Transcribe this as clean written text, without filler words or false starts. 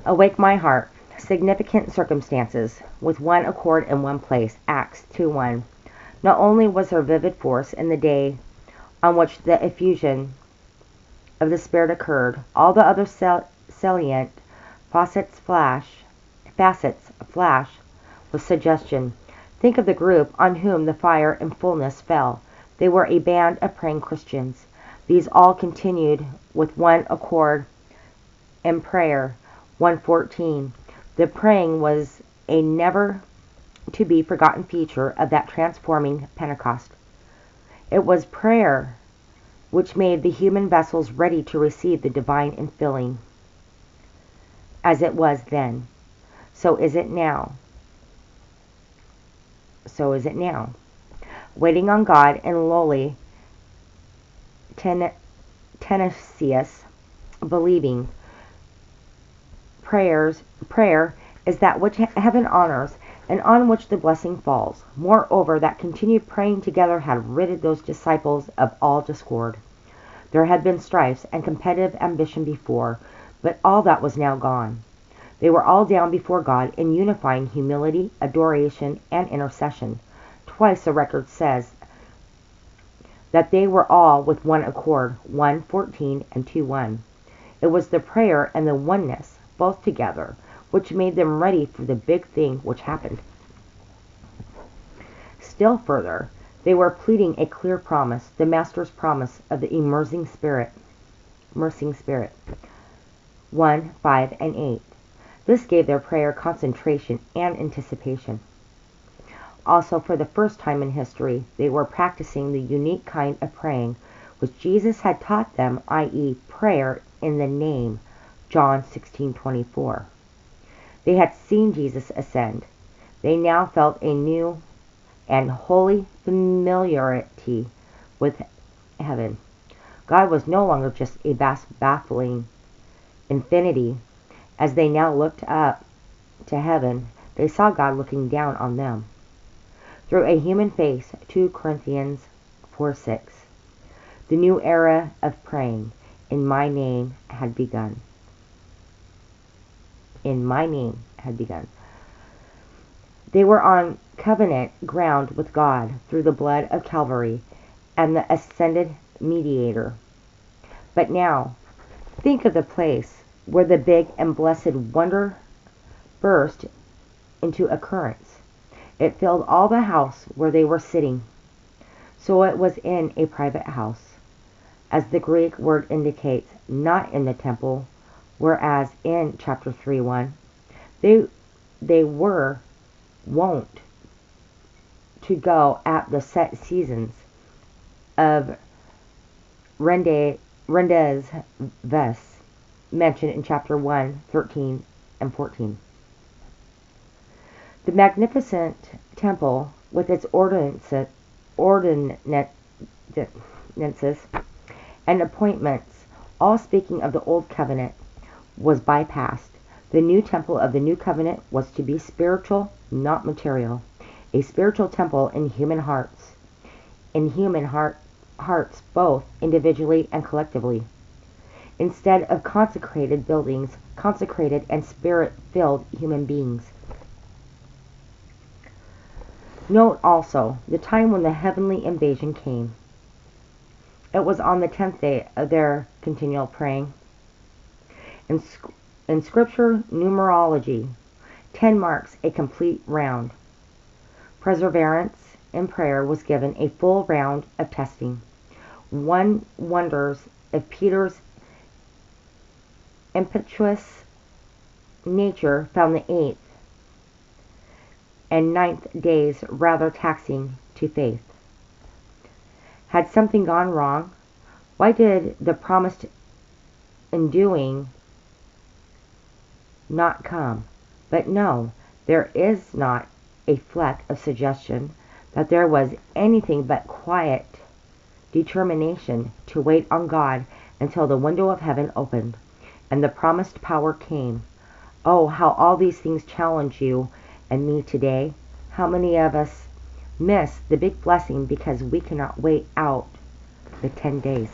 Awake my heart. Significant circumstances, with one accord in one place. Acts 2:1. Not only was there vivid force in the day on which the effusion of the Spirit occurred, all the other salient facets flash with suggestion. Think of the group on whom the fire in fullness fell. They were a band of praying Christians. These all continued with one accord in prayer. 1:14. The praying was a never to be forgotten feature of that transforming Pentecost. It was prayer which made the human vessels ready to receive the divine infilling. As it was then, so is it now. So is it now. Waiting on God in lowly tenacious believing. Prayer is that which heaven honors and on which the blessing falls. Moreover, that continued praying together had ridded those disciples of all discord. There had been strifes and competitive ambition before, but all that was now gone. They were all down before God in unifying humility, adoration, and intercession. Twice the record says that they were all with one accord, 1:14 and 2:1. It was the prayer and the oneness, both together, which made them ready for the big thing which happened. Still further, they were pleading a clear promise, the Master's promise of the immersing Spirit. 1:5 and 8. This gave their prayer concentration and anticipation. Also, for the first time in history, they were practicing the unique kind of praying which Jesus had taught them, i.e., prayer in the name, John 16:24. They had seen Jesus ascend. They now felt a new and holy familiarity with heaven. God was no longer just a vast, baffling infinity. As they now looked up to heaven, they saw God looking down on them through a human face. 2 Corinthians 4:6. The new era of praying in my name had begun. In my name had begun. They were on covenant ground with God through the blood of Calvary and the ascended mediator. But now, think of the place where the big and blessed wonder burst into occurrence. It filled all the house where they were sitting. So it was in a private house, as the Greek word indicates, not in the temple, whereas in chapter 3:1, they were wont to go at the set seasons of Rendezvous mentioned in chapter 1:13 and 14. The magnificent temple with its ordinances and appointments, all speaking of the old covenant, was bypassed. The new temple of the new covenant was to be spiritual, not material. A spiritual temple in human hearts. Hearts both individually and collectively. Instead of consecrated buildings, consecrated and spirit-filled human beings. Note also the time when the heavenly invasion came. It was on the 10th day of their continual praying. In scripture numerology, 10 marks a complete round. Perseverance in prayer was given a full round of testing. One wonders if Peter's impetuous nature found the 8th and 9th days rather taxing to faith. Had something gone wrong? Why did the promised enduing not come? But no, there is not a fleck of suggestion that there was anything but quiet determination to wait on God until the window of heaven opened and the promised power came. Oh, how all these things challenge you and me today. How many of us miss the big blessing because we cannot wait out the 10 days?